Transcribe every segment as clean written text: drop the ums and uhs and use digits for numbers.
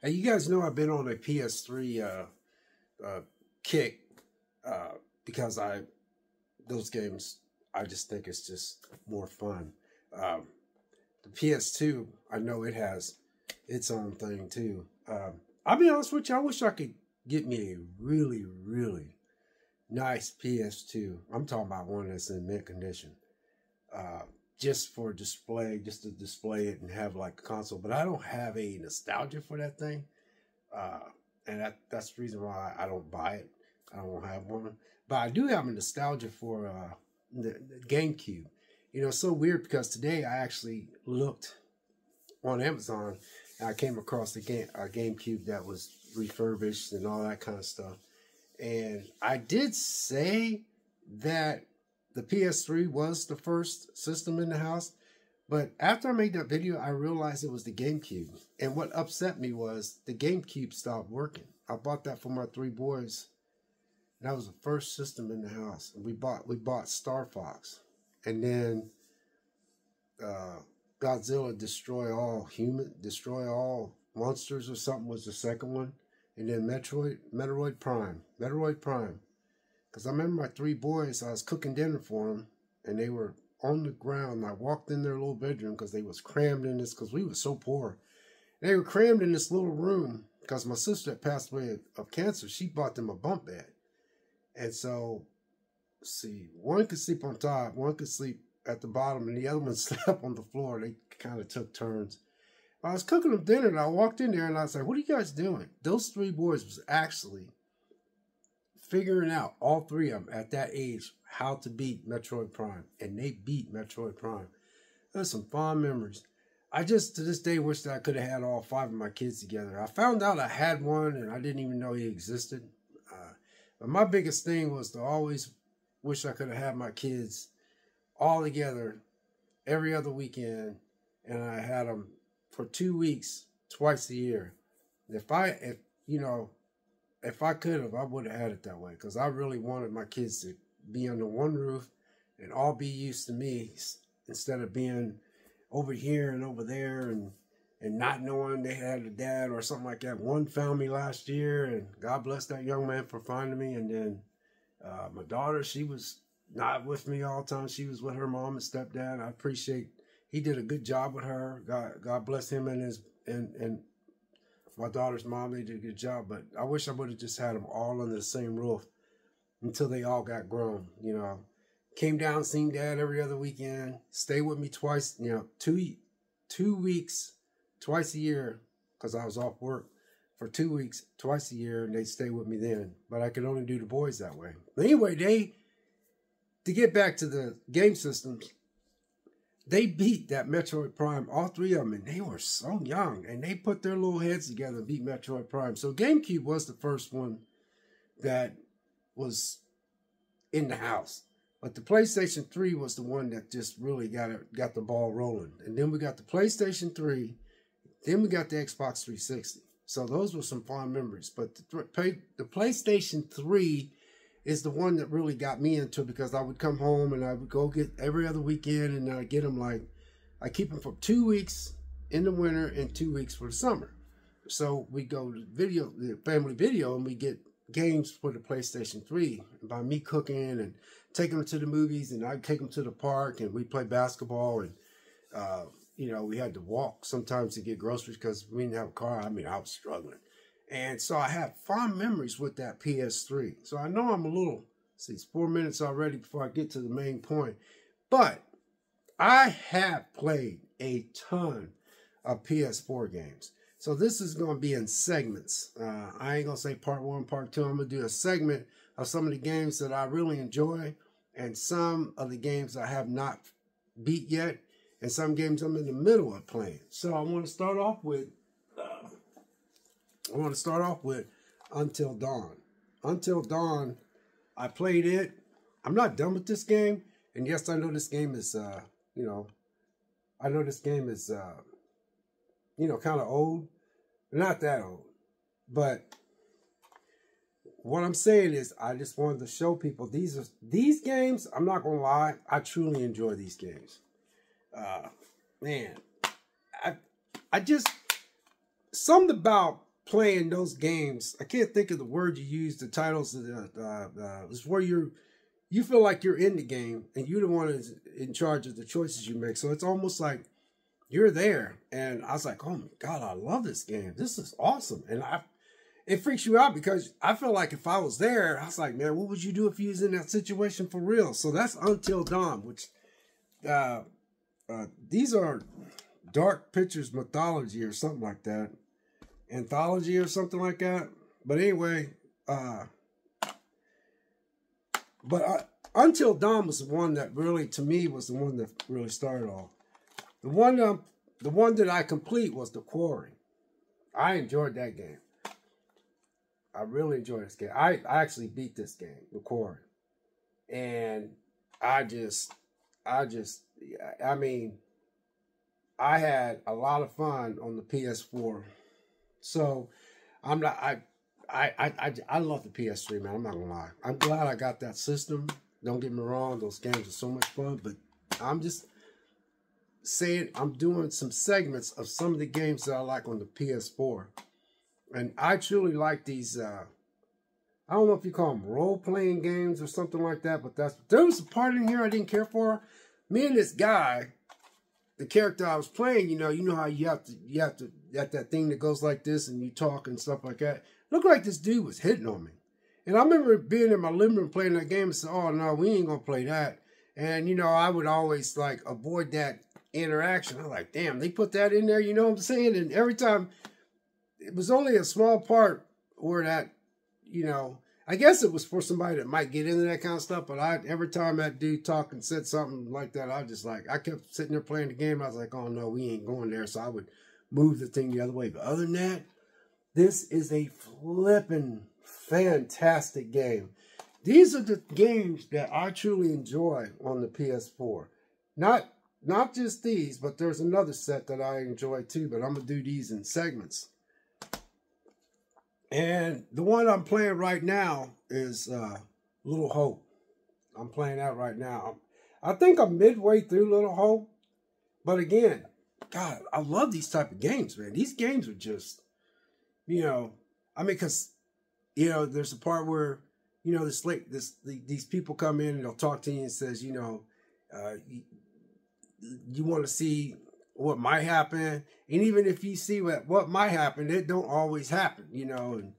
And you guys know I've been on a PS3 kick because those games, I just think it's just more fun. The PS2, I know it has its own thing too. I'll be honest with you, I wish I could get me a really, really nice PS2. I'm talking about one that's in mint condition. Just for display, just to display it and have like a console. But I don't have a nostalgia for that thing. And that's the reason why I don't buy it. I don't have one. But I do have a nostalgia for the GameCube. You know, it's so weird because today I actually looked on Amazon and I came across a GameCube that was refurbished and all that kind of stuff. And I did say that the PS3 was the first system in the house. But after I made that video, I realized it was the GameCube. And what upset me was the GameCube stopped working. I bought that for my 3 boys. That was the first system in the house. And we bought Star Fox. And then Godzilla Destroy All Monsters or something was the second one. And then Metroid Prime. Because I remember my 3 boys, I was cooking dinner for them, and they were on the ground. And I walked in their little bedroom because they was crammed in this, because we were so poor. They were crammed in this little room because my sister had passed away of cancer. She bought them a bunk bed. And so, see, one could sleep on top, one could sleep at the bottom, and the other one slept on the floor. They kind of took turns. I was cooking them dinner, and I walked in there, and I was like, what are you guys doing? Those 3 boys was actually figuring out, all 3 of them at that age, how to beat Metroid Prime. And they beat Metroid Prime. There's some fond memories. I just, to this day, wish that I could have had all 5 of my kids together. I found out I had one, and I didn't even know he existed. But my biggest thing was to always wish I could have had my kids all together every other weekend. And I had them for 2 weeks, twice a year. If I could have, I would have had it that way, because I really wanted my kids to be under one roof and all be used to me, instead of being over here and over there and not knowing they had a dad or something like that. One found me last year, and God bless that young man for finding me. And then my daughter, she was not with me all the time. She was with her mom and stepdad. I appreciate, he did a good job with her. God bless him and my daughter's mom. They did a good job. But I wish I would have just had them all under the same roof until they all got grown. You know, came down, seen dad every other weekend, stay with me twice, 2 weeks, twice a year, because I was off work for 2 weeks, twice a year, and they'd stay with me then. But I could only do the boys that way. But anyway, to get back to the game systems, they beat that Metroid Prime, all 3 of them, and they were so young, and they put their little heads together and beat Metroid Prime. So GameCube was the first one that was in the house. But the PlayStation 3 was the one that just really got the ball rolling. And then we got the PlayStation 3, then we got the Xbox 360. So those were some fond memories. But the PlayStation 3 is the one that really got me into it, because I would come home and I would go get every other weekend, and I get them I keep them for 2 weeks in the winter and 2 weeks for the summer. So we go to the family video, and we get games for the PlayStation 3 by me cooking and taking them to the movies, and I'd take them to the park, and we play basketball, and we had to walk sometimes to get groceries because we didn't have a car. I mean, I was struggling. And so I have fond memories with that PS3. So I know I'm a little, it's 4 minutes already before I get to the main point. But I have played a ton of PS4 games. So this is going to be in segments. I ain't going to say part 1, part 2. I'm going to do a segment of some of the games that I really enjoy, and some of the games I have not beat yet, and some games I'm in the middle of playing. So I want to start off with Until Dawn. Until Dawn, I played it. I'm not done with this game. And yes, I know this game is, kind of old. Not that old. But what I'm saying is, I just wanted to show people these games, I'm not going to lie, I truly enjoy these games. Man, I just, something about playing those games, I can't think of the word you use. The titles of it's where you feel like you're in the game and you're the one that's in charge of the choices you make. So it's almost like you're there. And I was like, oh my God, I love this game. This is awesome. And it freaks you out because I feel like if I was there, I was like, man, what would you do if you was in that situation for real? So that's Until Dawn, which these are Dark Pictures Mythology or something like that. Anthology or something like that. But anyway, Until Dawn was the one that really, to me, was the one that really started all. The one that I complete was The Quarry. I enjoyed that game. I really enjoyed this game. I actually beat this game, The Quarry. And I mean, I had a lot of fun on the PS4. So I'm not, I love the PS3, man. I'm not gonna lie. I'm glad I got that system. Don't get me wrong, those games are so much fun, but I'm just saying I'm doing some segments of some of the games that I like on the PS4. And I truly like these, I don't know if you call them role-playing games or something like that, but there was a part in here I didn't care for. Me and this guy, the character I was playing, you know how you have to that thing that goes like this and you talk and stuff like that. Looked like this dude was hitting on me. And I remember being in my living room playing that game and said, oh no, we ain't gonna play that. And I would always like avoid that interaction. I'm like, damn, they put that in there, you know what I'm saying? And every time, it was only a small part where that, I guess it was for somebody that might get into that kind of stuff, but every time that dude talked and said something like that, I kept sitting there playing the game. I was like, oh no, we ain't going there. So I would move the thing the other way. But other than that, this is a flippin' fantastic game. These are the games that I truly enjoy on the PS4. Not just these, but there's another set that I enjoy too, but I'm going to do these in segments. And the one I'm playing right now is Little Hope. I'm playing that right now. I think I'm midway through Little Hope. But again, God, I love these type of games, man. These games are just, because, there's a part where, these people come in and they'll talk to you and says, you want to see what might happen, and even if you see what might happen, it don't always happen, And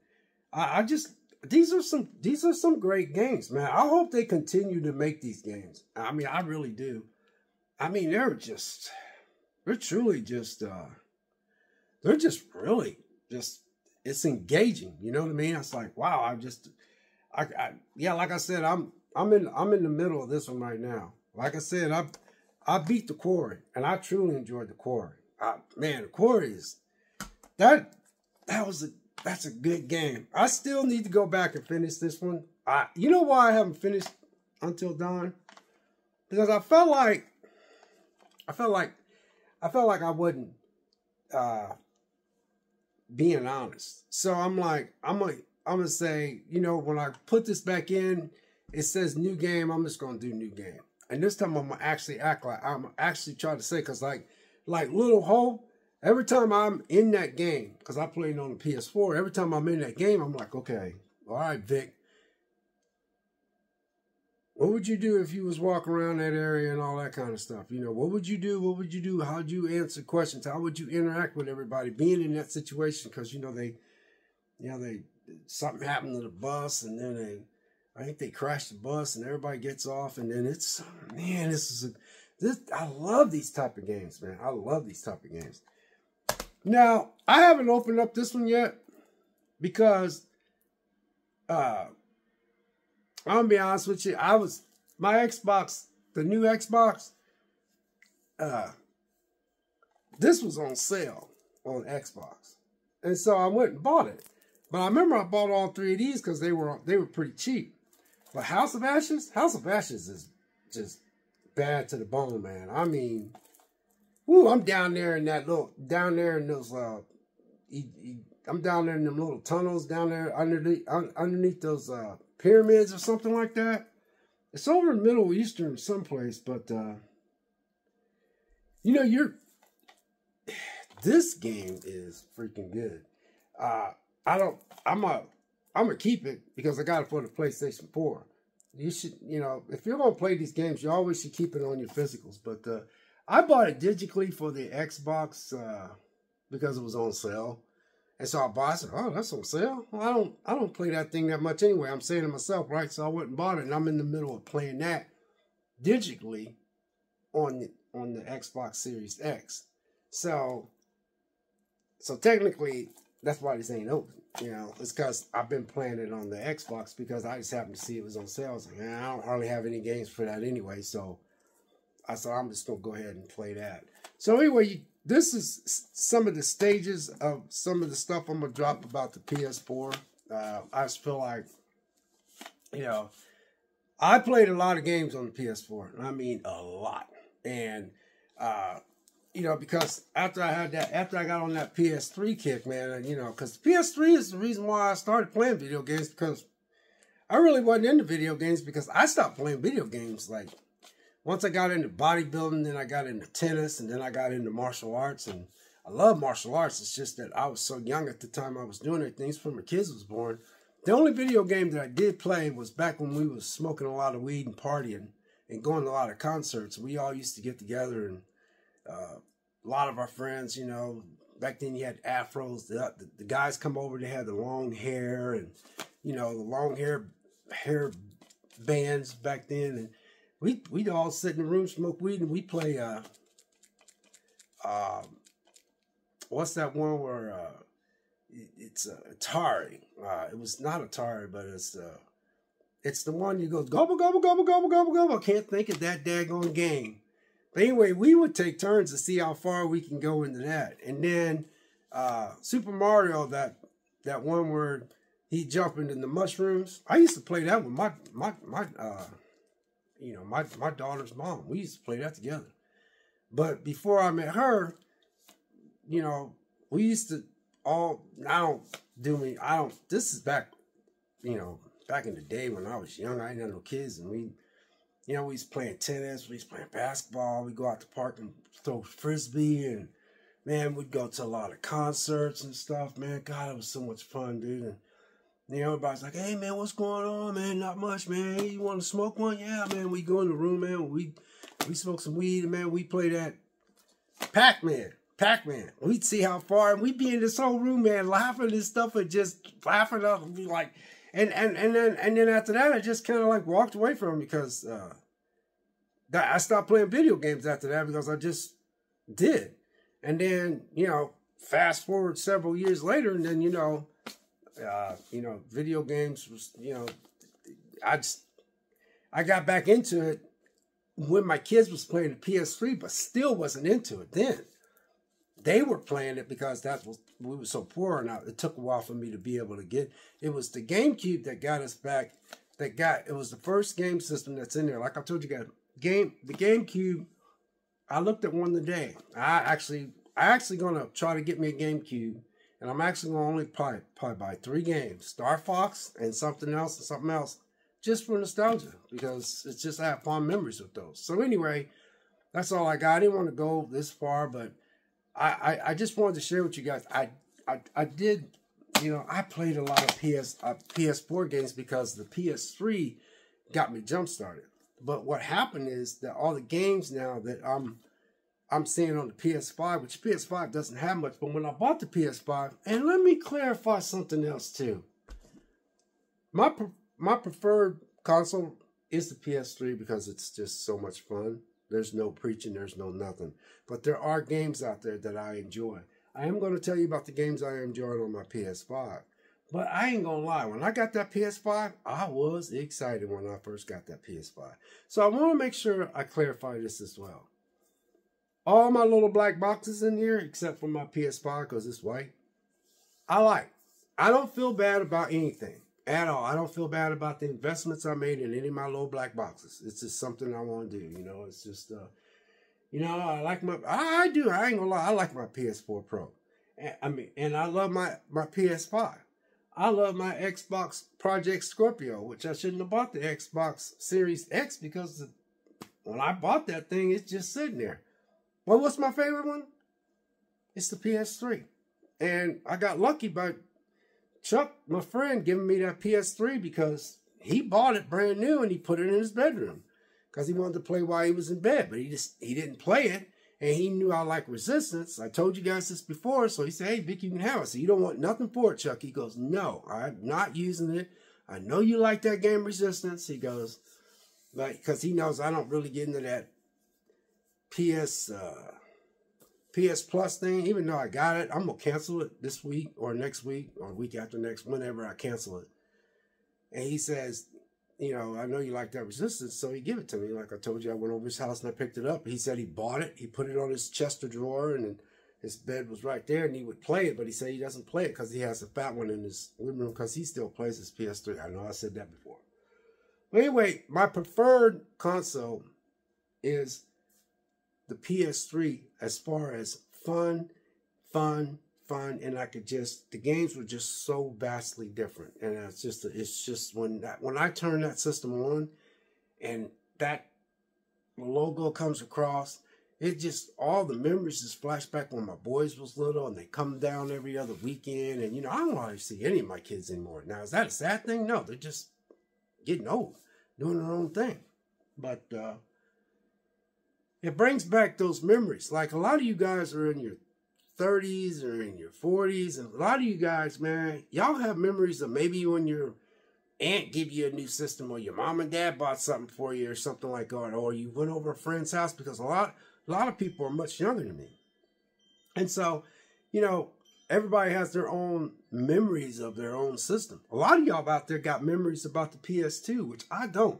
these are some great games, man. I hope they continue to make these games. I mean, I really do. I mean, they're truly just really it's engaging. You know what I mean? It's like, wow, yeah, like I said, I'm in the middle of this one right now. Like I said, I beat The Quarry, and I truly enjoyed The Quarry. Man, The Quarry that's a good game. I still need to go back and finish this one. You know why I haven't finished Until Dawn? Because I felt like I wasn't being honest. So I'm gonna say, when I put this back in, it says new game. I'm just gonna do new game. And this time I'm gonna actually act like I'm actually trying to say, because like Little Hope, every time I'm in that game, because I played on the PS4, every time I'm in that game, I'm like, okay, all right, Vic, what would you do if you was walking around that area and all that kind of stuff? What would you do? What would you do? How'd you answer questions? How would you interact with everybody being in that situation? Because, something happened to the bus, and then I think they crashed the bus and everybody gets off, and then I love these type of games, man. I love these type of games. Now, I haven't opened up this one yet because, I'm gonna be honest with you, my Xbox, the new Xbox, this was on sale on Xbox. And so I went and bought it. But I remember I bought all three of these because they were pretty cheap. But House of Ashes is just bad to the bone, man. I mean, I'm down there in those, I'm down there in them little tunnels down there underneath those pyramids or something like that. It's over in Middle Eastern someplace, but this game is freaking good. I don't. I'm gonna keep it because I got it for the PlayStation 4. You should, if you're gonna play these games, you always should keep it on your physicals. But I bought it digitally for the Xbox because it was on sale, and so I said, "Oh, that's on sale. Well, I don't play that thing that much anyway." I'm saying to myself, right? So I went and bought it, and I'm in the middle of playing that digitally on the Xbox Series X. So technically, that's why this ain't open. It's because I've been playing it on the Xbox because I just happened to see it was on sale. I was like, man, I don't hardly have any games for that anyway. So I said, I'm just going to go ahead and play that. So anyway, this is some of the stages of some of the stuff I'm going to drop about the PS4. I just feel like, I played a lot of games on the PS4. And I mean a lot. And, because after I got on that PS3 kick, man, because PS3 is the reason why I started playing video games, because I really wasn't into video games because I stopped playing video games. Like, once I got into bodybuilding, then I got into tennis, and then I got into martial arts, and I love martial arts. It's just that I was so young at the time I was doing it. Things before my kids was born. The only video game that I did play was back when we was smoking a lot of weed and partying and going to a lot of concerts. We all used to get together, and a lot of our friends, back then you had afros. The guys come over, they had the long hair and, the long hair bands back then. And we'd all sit in the room, smoke weed, and we play, what's that one where it's Atari. It was not Atari, but it's the one you go, gobble, gobble, gobble, gobble, gobble, gobble. I can't think of that daggone game. But anyway, we would take turns to see how far we can go into that. And then Super Mario, that one where he jumped into the mushrooms. I used to play that with my daughter's mom. We used to play that together. But before I met her, we used to this is back, back in the day when I was young. I didn't have no kids, and we was playing tennis, we was playing basketball, we go out to the park and throw frisbee, and man, we'd go to a lot of concerts and stuff, man. God, it was so much fun, dude. And everybody's like, hey man, what's going on, man? Not much, man. Hey, you want to smoke one? Yeah, man. We go in the room, man. We smoke some weed, and man, we play that Pac-Man. We'd see how far, and we'd be in this whole room, man, laughing and stuff, and just laughing up and be like, and then after that, I just kind of like walked away from him because I stopped playing video games after that because I just did. And then, fast forward several years later, and then, video games was, I got back into it when my kids was playing the PS3, but still wasn't into it then. They were playing it because we were so poor, and it took a while for me to be able to get. It was the GameCube that got us back. It was the first game system that's in there. Like I told you guys, the GameCube. I looked at one today. I actually gonna try to get me a GameCube, and I'm actually gonna only probably buy 3 games: Star Fox and something else, just for nostalgia, because it's just I have fond memories with those. So anyway, that's all I got. I didn't want to go this far, but I just wanted to share with you guys. I did, I played a lot of PS4 games because the PS3 got me jump started. But what happened is that all the games now that I'm seeing on the PS5, which PS5 doesn't have much, but when I bought the PS5, and let me clarify something else too. My preferred console is the PS3 because it's just so much fun. There's no preaching, there's no nothing. But there are games out there that I enjoy. I am going to tell you about the games I enjoyed on my PS5. But I ain't going to lie, when I got that PS5, I was excited when I first got that PS5. So I want to make sure I clarify this as well. All my little black boxes in here, except for my PS5 because it's white, I like. I don't feel bad about anything at all. I don't feel bad about the investments I made in any of my little black boxes. It's just something I want to do. It's just, I like I do. I ain't gonna lie. I like my PS4 Pro. And I love my PS5. I love my Xbox Project Scorpio, which I shouldn't have bought the Xbox Series X because when I bought that thing, it's just sitting there. Well, what's my favorite one? It's the PS3. And I got lucky by Chuck, my friend, giving me that PS3 because he bought it brand new and he put it in his bedroom because he wanted to play while he was in bed, but he didn't play it, and he knew I like Resistance. I told you guys this before, so he said, "Hey, Vic, you can have it." So you don't want nothing for it, Chuck? He goes, "No, I'm not using it. I know you like that game Resistance." He goes, like, because he knows I don't really get into that PS Plus thing. Even though I got it, I'm gonna cancel it this week or next week or week after next, whenever I cancel it. And he says, "You know, I know you like that Resistance," so he gave it to me. Like I told you, I went over his house and I picked it up. He said he bought it. He put it on his chest of drawer, and then his bed was right there, and he would play it. But he said he doesn't play it because he has a fat one in his living room because he still plays his PS3. I know I said that before. But anyway, my preferred console is the PS3 as far as fun, and I could just, the games were just so vastly different. And it's just when I turn that system on and that logo comes across, it just, all the memories just flash back when my boys was little, and they come down every other weekend. And, you know, I don't hardly see any of my kids anymore. Now, is that a sad thing? No, they're just getting old, doing their own thing. But it brings back those memories. Like, a lot of you guys are in your 30s or in your 40s, and a lot of you guys, man, y'all have memories of maybe when your aunt gave you a new system, or your mom and dad bought something for you, or something like that, or you went over a friend's house, because a lot of people are much younger than me. And so, you know, everybody has their own memories of their own system. A lot of y'all out there got memories about the PS2, which I don't.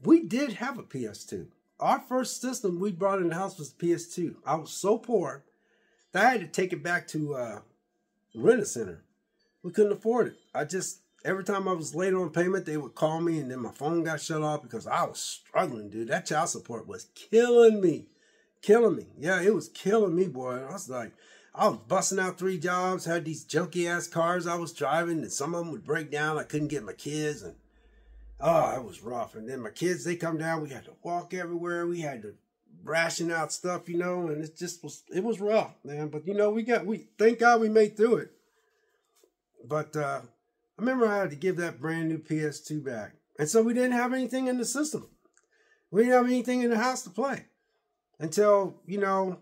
We did have a PS2. Our first system we brought in the house was the PS2. I was so poor that I had to take it back to Rent-A-Center. We couldn't afford it. Every time I was late on payment, they would call me, and then my phone got shut off because I was struggling, dude. That child support was killing me. Killing me. Yeah, it was killing me, boy. I was like, I was busting out 3 jobs, had these junky-ass cars I was driving, and some of them would break down. I couldn't get my kids, and oh, it was rough. And then my kids, they come down. We had to walk everywhere. We had to ration out stuff, you know, and it was rough, man. But, you know, we thank God we made through it. But I remember I had to give that brand new PS2 back. And so we didn't have anything in the system. We didn't have anything in the house to play. Until, you know,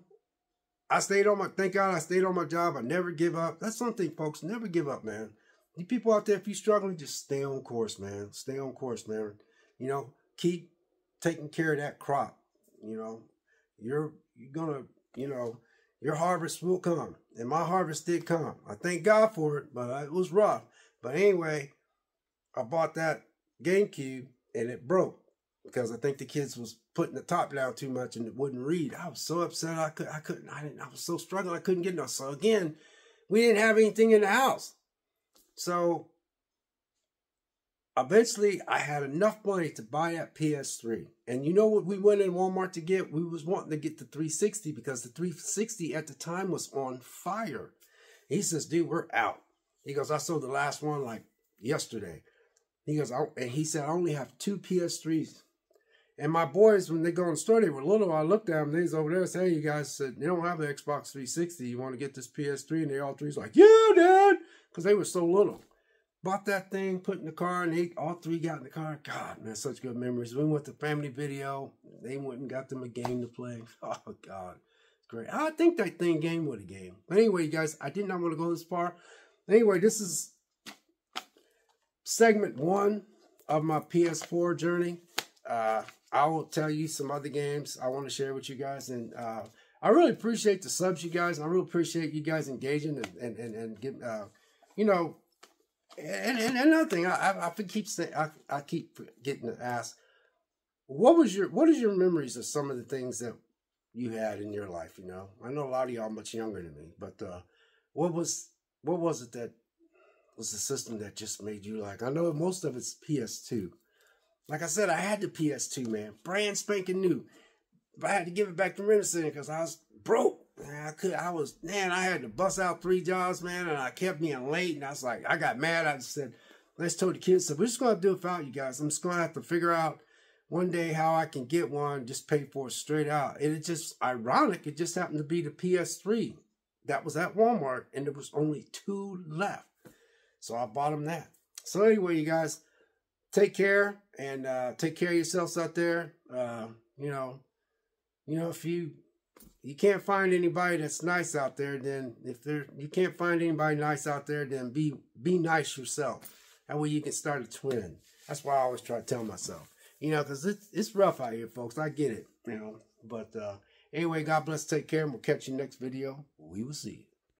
thank God I stayed on my job. I never give up. That's something, folks. Never give up, man. You people out there, if you're struggling, just stay on course, man. Stay on course, man. You know, keep taking care of that crop. You know, you're gonna, you know, your harvest will come. And my harvest did come. I thank God for it, but it was rough. But anyway, I bought that GameCube and it broke because I think the kids was putting the top down too much and it wouldn't read. I was so upset. I was so struggling. I couldn't get no. So again, we didn't have anything in the house. So eventually I had enough money to buy that PS3. And you know what we went in Walmart to get? We was wanting to get the 360 because the 360 at the time was on fire. He says, "Dude, we're out." He goes, "I sold the last one like yesterday." He goes, and he said, "I only have 2 PS3s. And my boys, when they go in the store, they were little. I looked at them, they was over there and said, "Hey, you guys," said, "they don't have an Xbox 360. You want to get this PS3? And they all 3's like, "Yeah, Dad," because they were so little. Bought that thing, put in the car, and all 3 got in the car. God, man, such good memories. We went to Family Video. They went and got them a game to play. Oh, God. It's great. I think that thing came with a game. But anyway, you guys, I did not want to go this far. Anyway, this is segment 1 of my PS4 journey. I will tell you some other games I want to share with you guys. And I really appreciate the subs, you guys. And I really appreciate you guys engaging and getting, you know, and another thing, I keep getting asked, what is your memories of some of the things that you had in your life? You know, I know a lot of y'all much younger than me, but what was it that was the system that just made you like? I know most of it's PS2. Like I said, I had the PS2, man, brand spanking new. But I had to give it back to Rent-A-Center because I was broke. I had to bust out 3 jobs, man, and I kept being late, and I was like, I got mad. I just said, let's told the kids, we're just going to do it without you guys. I'm just going to have to figure out one day how I can get one, just pay for it straight out. And it's just ironic. It just happened to be the PS3 that was at Walmart, and there was only 2 left. So I bought them that. So anyway, you guys, take care and take care of yourselves out there. If you can't find anybody that's nice out there, then you can't find anybody nice out there, then be nice yourself. That way you can start a twin. That's why I always try to tell myself, because it's rough out here, folks. I get it, But anyway, God bless. Take care, and we'll catch you next video. We will see you.